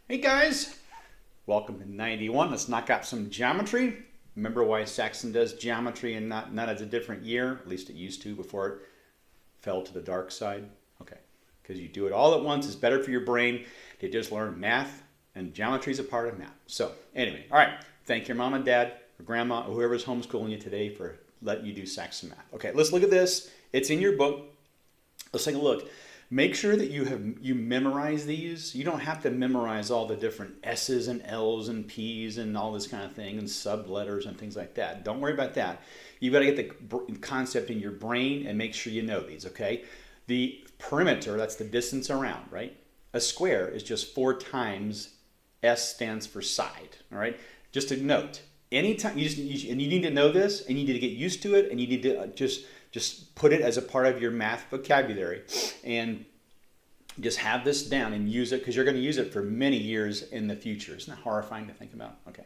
Hey guys, welcome to 91. Let's knock out some geometry. Remember why Saxon does geometry and not as a different year? At least it used to before it fell to the dark side. Okay, because you do it all at once. It's better for your brain to just learn math, and geometry is a part of math. So anyway, all right. Thank your mom and dad or grandma or whoever's homeschooling you today for letting you do Saxon math. Okay, let's look at this. It's in your book. Let's take a look. Make sure that you memorize these. You don't have to memorize all the different S's and L's and P's and all this kind of thing and sub letters and things like that. Don't worry about that. You've got to get the concept in your brain and make sure you know these, okay? The perimeter, that's the distance around, right? A square is just 4 times S stands for side, all right? Just a note. Anytime and you need to know this, and you need to get used to it, and you need to just put it as a part of your math vocabulary, and just have this down and use it because you're going to use it for many years in the future. Isn't that horrifying to think about? Okay.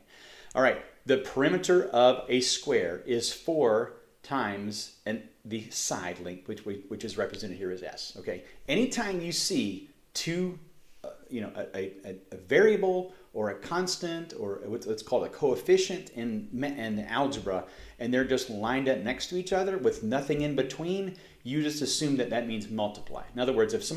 All right. The perimeter of a square is 4 times the side length, which is represented here as S. Okay. Anytime you see two, a variable or a constant or what's called a coefficient in algebra, and they're just lined up next to each other with nothing in between, you just assume that means multiply. In other words, if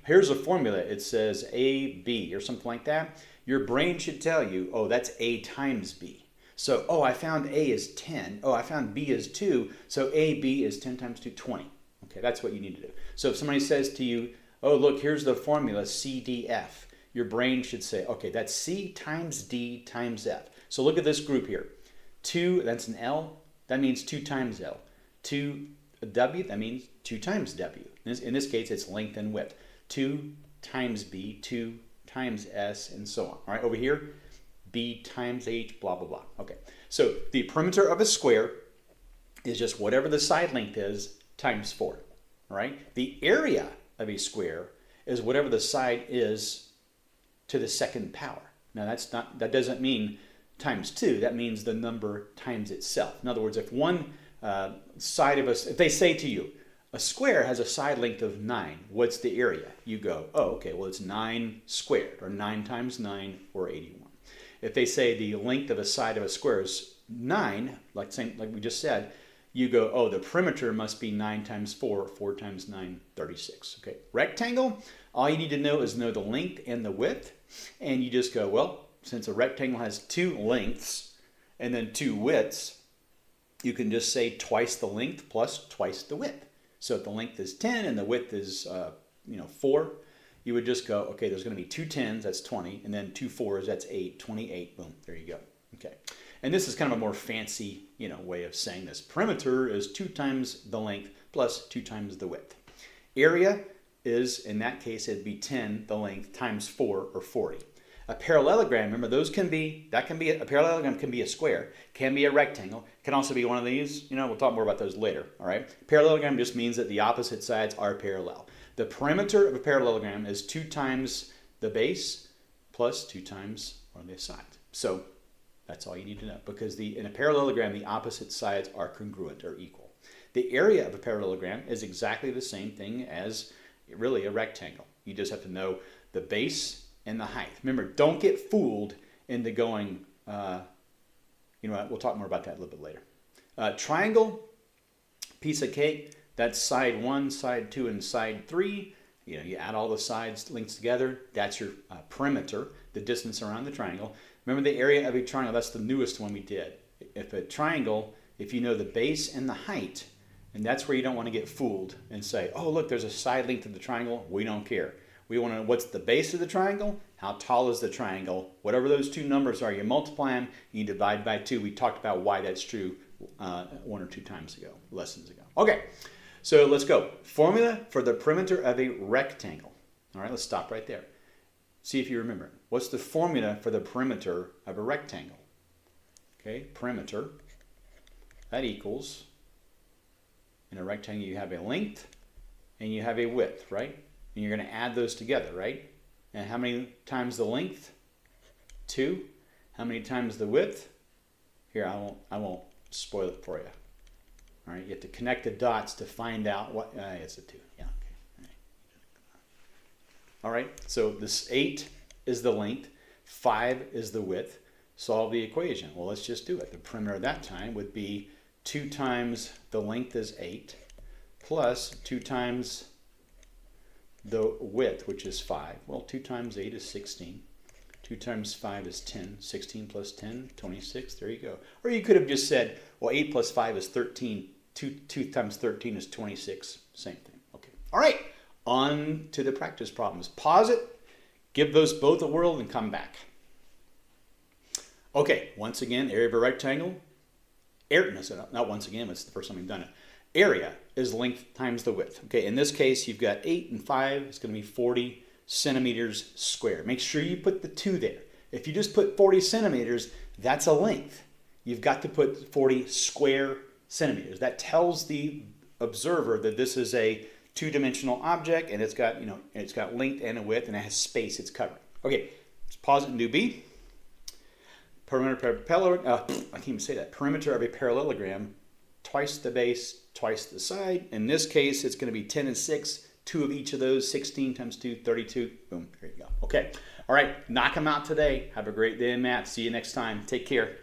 here's a formula, it says AB or something like that, your brain should tell you, oh, that's A times B. So, oh, I found A is 10. Oh, I found B is 2. So AB is 10 times 2, 20. Okay, that's what you need to do. So if somebody says to you, oh, look, here's the formula CDF, your brain should say, okay, that's C times D times F. So look at this group here. 2, that's an L, that means 2 times L. 2 W, that means 2 times W. In this case, it's length and width. 2 times B, 2 times S, and so on. All right, over here, B times H, blah, blah, blah. Okay, so the perimeter of a square is just whatever the side length is times 4. All right, the area of a square is whatever the side is to the second power. Now that doesn't mean times 2. That means the number times itself. In other words, if one side of if they say to you, a square has a side length of 9, what's the area? You go, oh, okay, well, it's 9 squared, or 9 times 9, or 81. If they say the length of a side of a square is 9, like we just said, you go, oh, the perimeter must be 9 times 4, 4 times 9, 36. Okay, rectangle, all you need to know is know the length and the width, and you just go, well, since a rectangle has 2 lengths and then 2 widths, you can just say twice the length plus twice the width. So if the length is 10 and the width is 4, you would just go, okay, there's going to be 2 10s, that's 20, and then 2 4s, that's 8, 28, boom, there you go. Okay, and this is kind of a more fancy, way of saying this. Perimeter is 2 times the length plus 2 times the width. Area is, in that case, it'd be 10 the length times 4, or 40. A parallelogram, remember, a parallelogram can be a square, can be a rectangle, can also be one of these. We'll talk more about those later, all right? Parallelogram just means that the opposite sides are parallel. The perimeter of a parallelogram is 2 times the base plus 2 times one of the sides. So that's all you need to know, because in a parallelogram, the opposite sides are congruent or equal. The area of a parallelogram is exactly the same thing as really a rectangle. You just have to know the base and the height. Remember, don't get fooled into going, we'll talk more about that a little bit later. Triangle, piece of cake, that's side 1, side 2, and side 3. You add all the sides lengths together. That's your perimeter, the distance around the triangle. Remember the area of a triangle, that's the newest one we did. If a triangle, if you know the base and the height, and that's where you don't want to get fooled and say, oh, look, there's a side length of the triangle. We don't care. We want to know what's the base of the triangle, how tall is the triangle, whatever those 2 numbers are, you multiply them, you divide by 2. We talked about why that's true 1 or 2 lessons ago. Okay, so let's go. Formula for the perimeter of a rectangle. All right, let's stop right there. See if you remember it. What's the formula for the perimeter of a rectangle? Okay, perimeter, that equals, in a rectangle you have a length and you have a width, right? And you're going to add those together, right? And how many times the length? 2. How many times the width? Here, I won't spoil it for you. All right, you have to connect the dots to find out what. It's a 2. Yeah. Okay. All right. So this 8 is the length. 5 is the width. Solve the equation. Well, let's just do it. The perimeter at that time would be 2 times the length is 8 plus 2 times the width, which is 5. Well, 2 times 8 is 16. 2 times 5 is 10. 16 plus 10, 26. There you go. Or you could have just said, well, 8 plus 5 is 13. 2 times 13 is 26. Same thing. Okay. All right. On to the practice problems. Pause it. Give those both a whirl and come back. Okay. Once again, area of a rectangle. Not once again. It's the first time we've done it. Area is length times the width. Okay. In this case, you've got 8 and 5. It's going to be 40 centimeters square. Make sure you put the 2 there. If you just put 40 centimeters, that's a length. You've got to put 40 square centimeters. That tells the observer that this is a two-dimensional object, and it's got length and a width, and it has space it's covering. Okay, let's pause it and do B. Perimeter of a parallelogram, twice the base, twice the side. In this case, it's going to be 10 and 6. 2 of each of those, 16 times 2, 32. Boom, there you go. Okay, all right, knock them out today. Have a great day in math. See you next time. Take care.